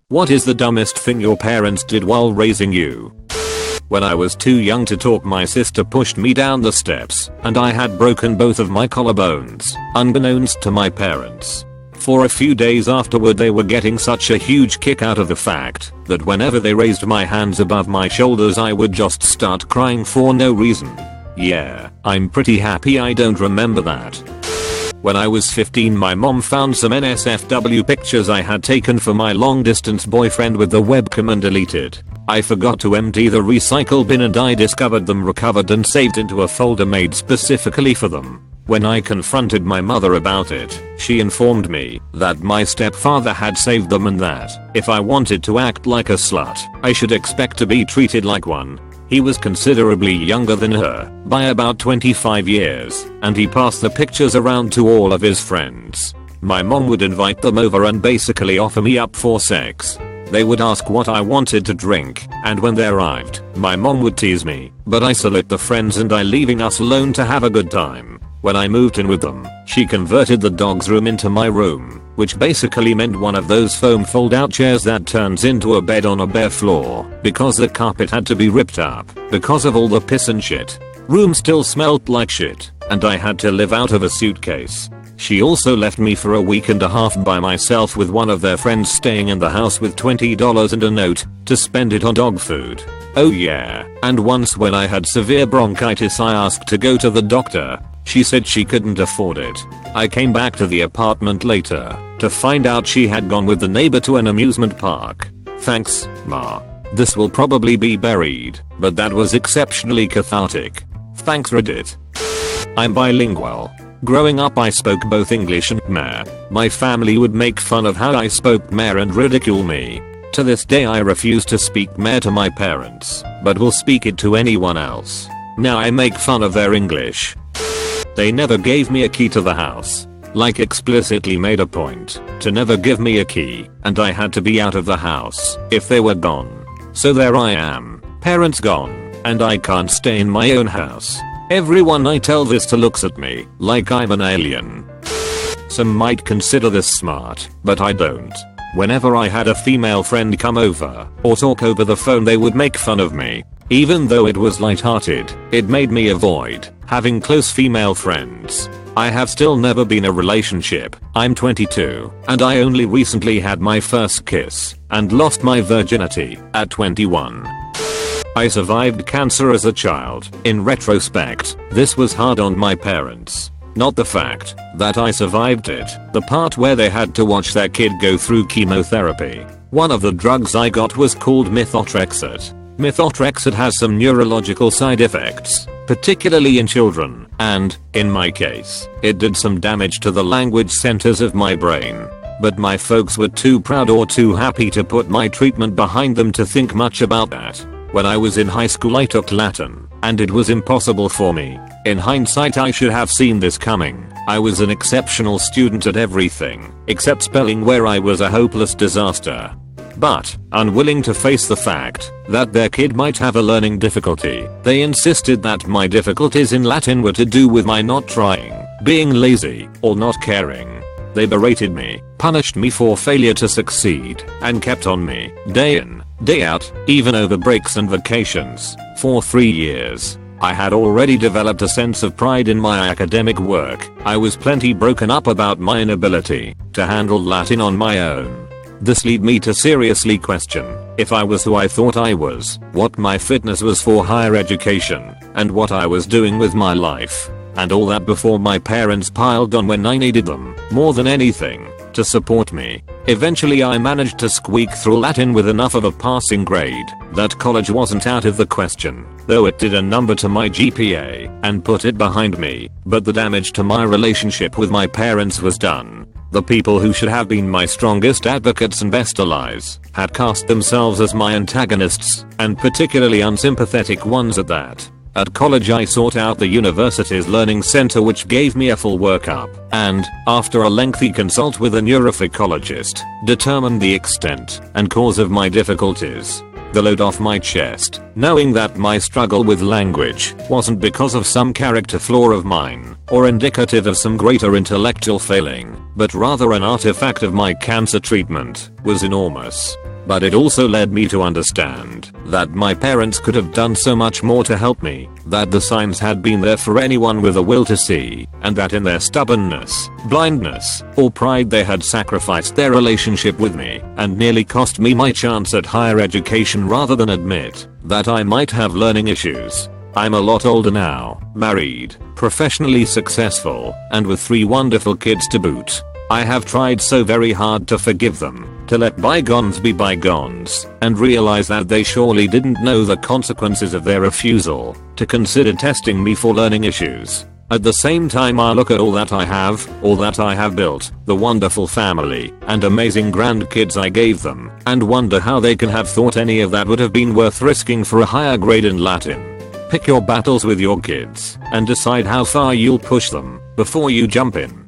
What is the dumbest thing your parents did while raising you? When I was too young to talk, my sister pushed me down the steps and I had broken both of my collarbones, unbeknownst to my parents. For a few days afterward they were getting such a huge kick out of the fact that whenever they raised my hands above my shoulders I would just start crying for no reason. Yeah, I'm pretty happy I don't remember that. When I was 15 my mom found some NSFW pictures I had taken for my long distance boyfriend with the webcam and deleted. I forgot to empty the recycle bin and I discovered them recovered and saved into a folder made specifically for them. When I confronted my mother about it, she informed me that my stepfather had saved them and that if I wanted to act like a slut, I should expect to be treated like one. He was considerably younger than her by about 25 years, and he passed the pictures around to all of his friends. My mom would invite them over and basically offer me up for sex. They would ask what I wanted to drink, and when they arrived, my mom would tease me, but isolate the friends and I leaving us alone to have a good time. When I moved in with them, she converted the dog's room into my room, which basically meant one of those foam fold-out chairs that turns into a bed on a bare floor, because the carpet had to be ripped up because of all the piss and shit. Room still smelled like shit, and I had to live out of a suitcase. She also left me for a week and a half by myself with one of their friends staying in the house with $20 and a note to spend it on dog food. Oh yeah, and once when I had severe bronchitis I asked to go to the doctor. She said she couldn't afford it. I came back to the apartment later to find out she had gone with the neighbor to an amusement park. Thanks, Ma. This will probably be buried, but that was exceptionally cathartic. Thanks Reddit. I'm bilingual. Growing up I spoke both English and Khmer. My family would make fun of how I spoke Khmer and ridicule me. To this day I refuse to speak Khmer to my parents, but will speak it to anyone else. Now I make fun of their English. They never gave me a key to the house. Like explicitly made a point to never give me a key, and I had to be out of the house if they were gone. So there I am, parents gone, and I can't stay in my own house. Everyone I tell this to looks at me like I'm an alien. Some might consider this smart, but I don't. Whenever I had a female friend come over or talk over the phone they would make fun of me. Even though it was lighthearted, it made me avoid having close female friends. I have still never been in a relationship. I'm 22, and I only recently had my first kiss and lost my virginity at 21. I survived cancer as a child. In retrospect, this was hard on my parents. Not the fact that I survived it, the part where they had to watch their kid go through chemotherapy. One of the drugs I got was called methotrexate. Methotrexate has some neurological side effects, particularly in children, and, in my case, it did some damage to the language centers of my brain. But my folks were too proud or too happy to put my treatment behind them to think much about that. When I was in high school I took Latin, and it was impossible for me. In hindsight I should have seen this coming. I was an exceptional student at everything, except spelling where I was a hopeless disaster. But, unwilling to face the fact that their kid might have a learning difficulty, they insisted that my difficulties in Latin were to do with my not trying, being lazy, or not caring. They berated me, punished me for failure to succeed, and kept on me, day in, day out, even over breaks and vacations, for 3 years. I had already developed a sense of pride in my academic work. I was plenty broken up about my inability to handle Latin on my own. This led me to seriously question if I was who I thought I was, what my fitness was for higher education, and what I was doing with my life. And all that before my parents piled on when I needed them, more than anything, to support me. Eventually I managed to squeak through Latin with enough of a passing grade that college wasn't out of the question, though it did a number to my GPA and put it behind me, but the damage to my relationship with my parents was done. The people who should have been my strongest advocates and best allies had cast themselves as my antagonists, and particularly unsympathetic ones at that. At college I sought out the university's learning center which gave me a full workup, and, after a lengthy consult with a neuropsychologist, determined the extent and cause of my difficulties. The load off my chest, knowing that my struggle with language wasn't because of some character flaw of mine, or indicative of some greater intellectual failing, but rather an artifact of my cancer treatment, was enormous. but it also led me to understand that my parents could have done so much more to help me, that the signs had been there for anyone with a will to see, and that in their stubbornness, blindness, or pride they had sacrificed their relationship with me and nearly cost me my chance at higher education rather than admit that I might have learning issues. I'm a lot older now, married, professionally successful, and with 3 wonderful kids to boot. I have tried so very hard to forgive them, to let bygones be bygones, and realize that they surely didn't know the consequences of their refusal to consider testing me for learning issues. At the same time, I look at all that I have built, the wonderful family and amazing grandkids I gave them, and wonder how they can have thought any of that would have been worth risking for a higher grade in Latin. Pick your battles with your kids and decide how far you'll push them before you jump in.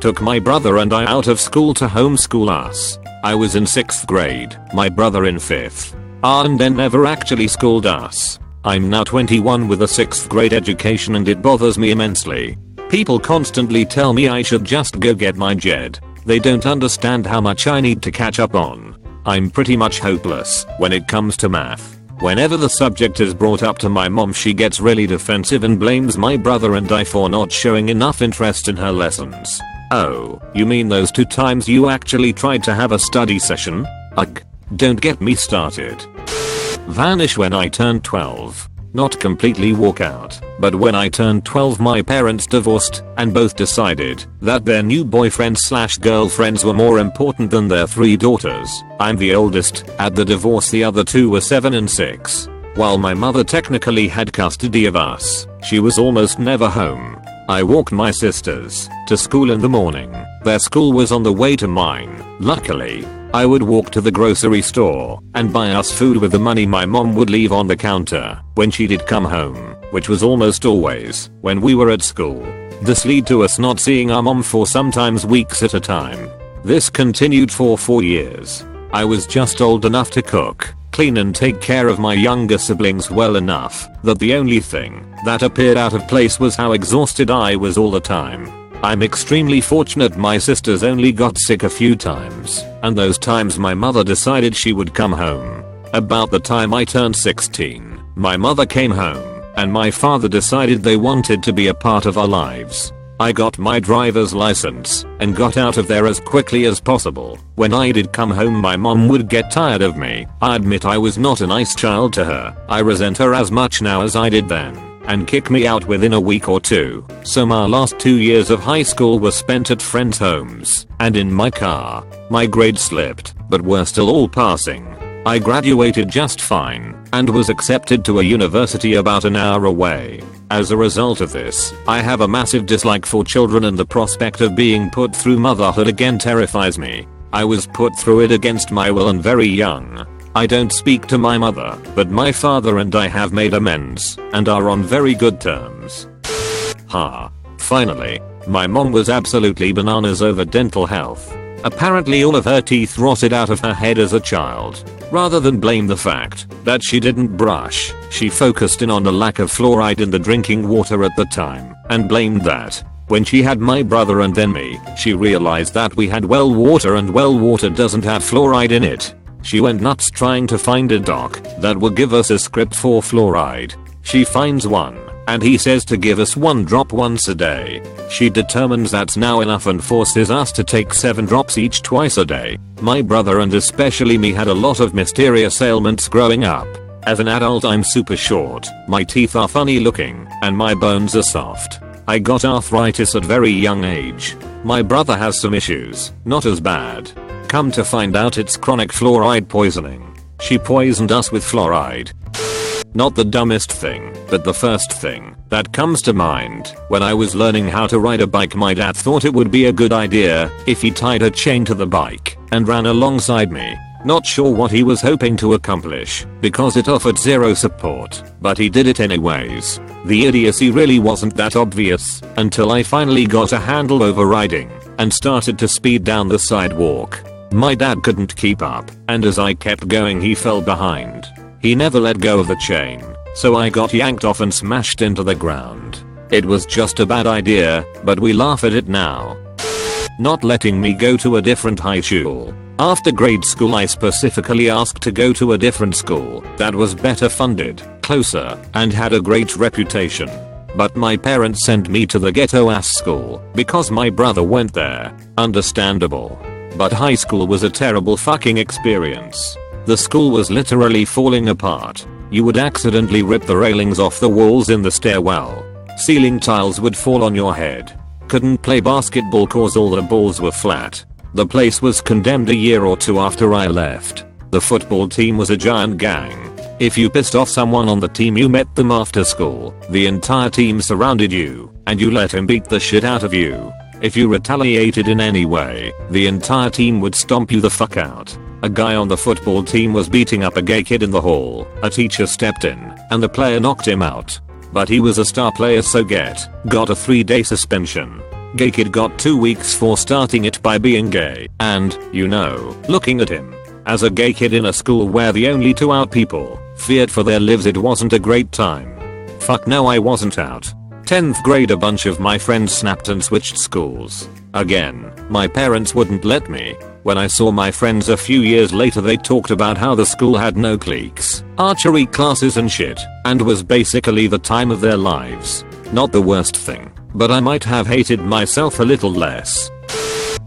Took my brother and I out of school to homeschool us. I was in 6th grade, my brother in 5th. And then never actually schooled us. I'm now 21 with a 6th grade education and it bothers me immensely. People constantly tell me I should just go get my JED. They don't understand how much I need to catch up on. I'm pretty much hopeless when it comes to math. Whenever the subject is brought up to my mom, she gets really defensive and blames my brother and I for not showing enough interest in her lessons. Oh, you mean those 2 times you actually tried to have a study session? Ugh, don't get me started. Vanish when I turned 12. Not completely walk out, but when I turned 12 my parents divorced and both decided that their new boyfriends/girlfriends were more important than their 3 daughters. I'm the oldest. At the divorce the other 2 were 7 and 6. While my mother technically had custody of us, she was almost never home. I walked my sisters to school in the morning. Their school was on the way to mine. Luckily, I would walk to the grocery store and buy us food with the money my mom would leave on the counter when she did come home, which was almost always when we were at school. This led to us not seeing our mom for sometimes weeks at a time. This continued for 4 years. I was just old enough to cook, clean and take care of my younger siblings well enough that the only thing that appeared out of place was how exhausted I was all the time. I'm extremely fortunate my sisters only got sick a few times, and those times my mother decided she would come home. About the time I turned 16, my mother came home, and my father decided they wanted to be a part of our lives. I got my driver's license and got out of there as quickly as possible. When I did come home my mom would get tired of me. I admit I was not a nice child to her. I resent her as much now as I did then, and kick me out within a week or 2. So my last 2 years of high school were spent at friends' homes and in my car. My grades slipped, but were still all passing. I graduated just fine and was accepted to a university about an hour away. As a result of this, I have a massive dislike for children and the prospect of being put through motherhood again terrifies me. I was put through it against my will and very young. I don't speak to my mother, but my father and I have made amends and are on very good terms. Finally, my mom was absolutely bananas over dental health. Apparently all of her teeth rotted out of her head as a child. Rather than blame the fact that she didn't brush, she focused in on the lack of fluoride in the drinking water at the time and blamed that. When she had my brother and then me, she realized that we had well water and well water doesn't have fluoride in it. She went nuts trying to find a doc that would give us a script for fluoride. She finds one, and he says to give us 1 drop once a day. She determines that's now enough and forces us to take 7 drops each twice a day. My brother and especially me had a lot of mysterious ailments growing up. As an adult I'm super short, my teeth are funny looking, and my bones are soft. I got arthritis at very young age. My brother has some issues, not as bad. Come to find out it's chronic fluoride poisoning. She poisoned us with fluoride. Not the dumbest thing, but the first thing that comes to mind. When I was learning how to ride a bike my dad thought it would be a good idea if he tied a chain to the bike and ran alongside me. Not sure what he was hoping to accomplish because it offered zero support, but he did it anyways. The idiocy really wasn't that obvious until I finally got a handle over riding and started to speed down the sidewalk. My dad couldn't keep up, and as I kept going he fell behind. He never let go of the chain, so I got yanked off and smashed into the ground. It was just a bad idea, but we laugh at it now. Not letting me go to a different high school. After grade school I specifically asked to go to a different school that was better funded, closer, and had a great reputation. But my parents sent me to the ghetto ass school because my brother went there. Understandable. But high school was a terrible fucking experience. The school was literally falling apart. You would accidentally rip the railings off the walls in the stairwell. Ceiling tiles would fall on your head. Couldn't play basketball cause all the balls were flat. The place was condemned a year or two after I left. The football team was a giant gang. If you pissed off someone on the team you met them after school, the entire team surrounded you, and you let him beat the shit out of you. If you retaliated in any way, the entire team would stomp you the fuck out. A guy on the football team was beating up a gay kid in the hall. A teacher stepped in, and the player knocked him out. But he was a star player so got a 3-day suspension. Gay kid got 2 weeks for starting it by being gay, and, looking at him. As a gay kid in a school where the only 2 out people feared for their lives, it wasn't a great time. Fuck no, I wasn't out. 10th grade a bunch of my friends snapped and switched schools. Again, my parents wouldn't let me. When I saw my friends a few years later they talked about how the school had no cliques, archery classes and shit, and was basically the time of their lives. Not the worst thing, but I might have hated myself a little less.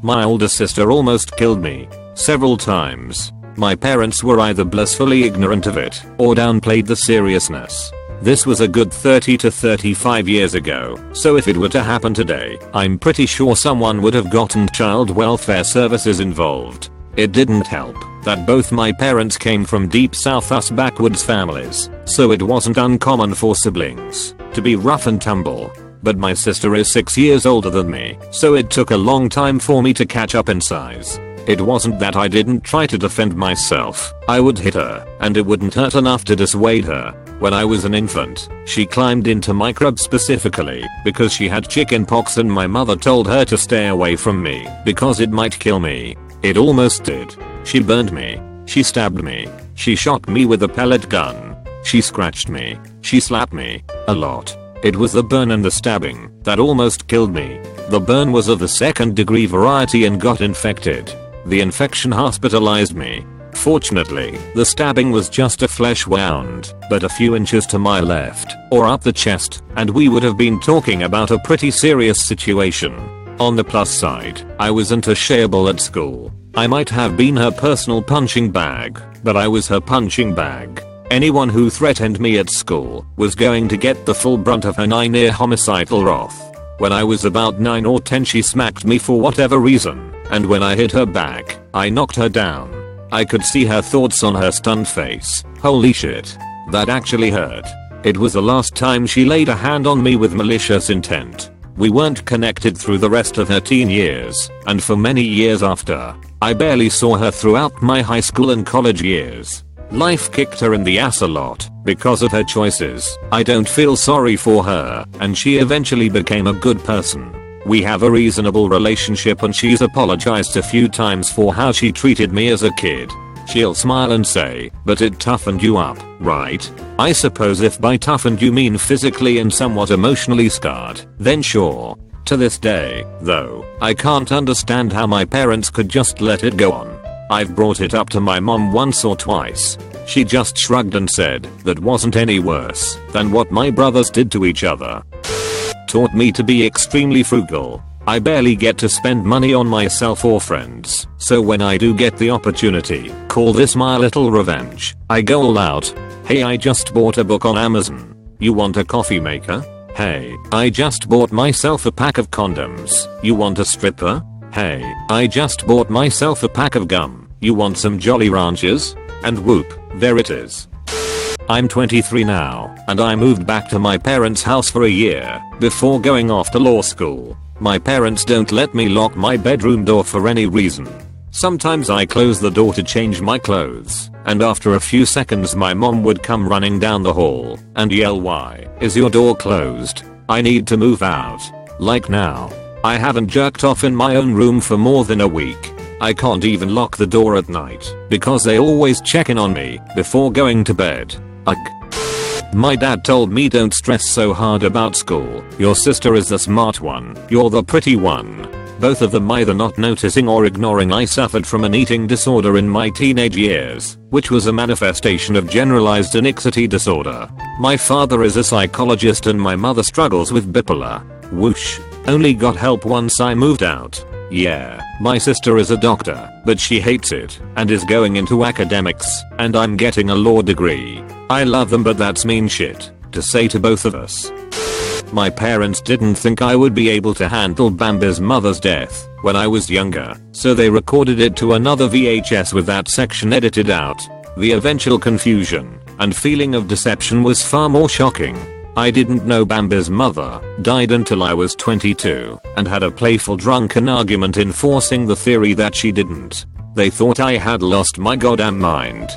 My older sister almost killed me. Several times. My parents were either blissfully ignorant of it or downplayed the seriousness. This was a good 30 to 35 years ago, so if it were to happen today, I'm pretty sure someone would have gotten child welfare services involved. It didn't help that both my parents came from deep south us backwoods families, so it wasn't uncommon for siblings to be rough and tumble. But my sister is 6 years older than me, so it took a long time for me to catch up in size. It wasn't that I didn't try to defend myself. I would hit her, and it wouldn't hurt enough to dissuade her. When I was an infant, she climbed into my crib specifically because she had chicken pox and my mother told her to stay away from me because it might kill me. It almost did. She burned me. She stabbed me. She shot me with a pellet gun. She scratched me. She slapped me. A lot. It was the burn and the stabbing that almost killed me. The burn was of the 2nd degree variety and got infected. The infection hospitalized me. Fortunately, the stabbing was just a flesh wound, but a few inches to my left, or up the chest, and we would have been talking about a pretty serious situation. On the plus side, I wasn't shareable at school. I might have been her personal punching bag, but I was her punching bag. Anyone who threatened me at school was going to get the full brunt of her 9-year homicidal wrath. When I was about 9 or 10 she smacked me for whatever reason, and when I hit her back, I knocked her down. I could see her thoughts on her stunned face. Holy shit. That actually hurt. It was the last time she laid a hand on me with malicious intent. We weren't connected through the rest of her teen years, and for many years after. I barely saw her throughout my high school and college years. Life kicked her in the ass a lot because of her choices. I don't feel sorry for her, and she eventually became a good person. We have a reasonable relationship and she's apologized a few times for how she treated me as a kid. She'll smile and say, but it toughened you up, right? I suppose if by toughened you mean physically and somewhat emotionally scarred, then sure. To this day, though, I can't understand how my parents could just let it go on. I've brought it up to my mom once or twice. She just shrugged and said that wasn't any worse than what my brothers did to each other. Taught me to be extremely frugal. I barely get to spend money on myself or friends, so when I do get the opportunity, call this my little revenge. I go all out. Hey, I just bought a book on Amazon. You want a coffee maker? Hey, I just bought myself a pack of condoms. You want a stripper? Hey, I just bought myself a pack of gum. You want some Jolly Ranchers? And whoop, there it is. I'm 23 now, and I moved back to my parents' house for a year before going off to law school. My parents don't let me lock my bedroom door for any reason. Sometimes I close the door to change my clothes, and after a few seconds my mom would come running down the hall and yell, "Why is your door closed? I need to move out." Like now. I haven't jerked off in my own room for more than a week. I can't even lock the door at night because they always check in on me before going to bed. My dad told me don't stress so hard about school. Your sister is the smart one. You're the pretty one. both of them either not noticing or ignoring I suffered from an eating disorder in my teenage years, which was a manifestation of generalized anxiety disorder. My father is a psychologist and my mother struggles with bipolar. Whoosh. Only got help once I moved out. Yeah, my sister is a doctor, but she hates it and is going into academics, and I'm getting a law degree. I love them, but that's mean shit to say to both of us. My parents didn't think I would be able to handle Bambi's mother's death when I was younger, so they recorded it to another VHS with that section edited out. The eventual confusion and feeling of deception was far more shocking. I didn't know Bambi's mother died until I was 22 and had a playful drunken argument enforcing the theory that she didn't. They thought I had lost my goddamn mind.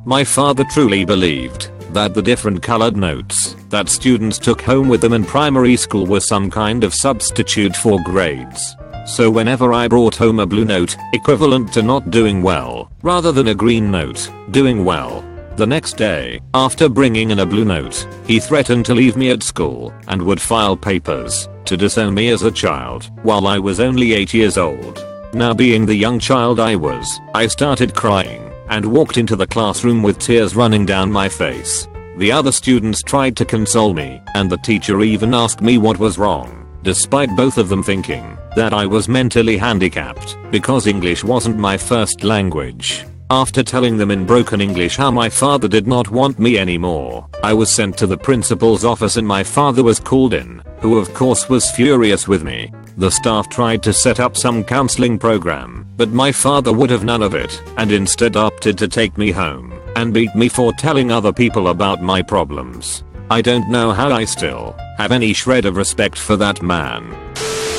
My father truly believed that the different colored notes that students took home with them in primary school were some kind of substitute for grades. So whenever I brought home a blue note, equivalent to not doing well, rather than a green note, doing well, the next day, after bringing in a blue note, he threatened to leave me at school and would file papers to disown me as a child while I was only 8 years old. Now, being the young child I was, I started crying and walked into the classroom with tears running down my face. The other students tried to console me, and the teacher even asked me what was wrong, despite both of them thinking that I was mentally handicapped because English wasn't my first language. After telling them in broken English how my father did not want me anymore, I was sent to the principal's office and my father was called in, who of course was furious with me. The staff tried to set up some counseling program, but my father would have none of it and instead opted to take me home and beat me for telling other people about my problems. I don't know how I still have any shred of respect for that man.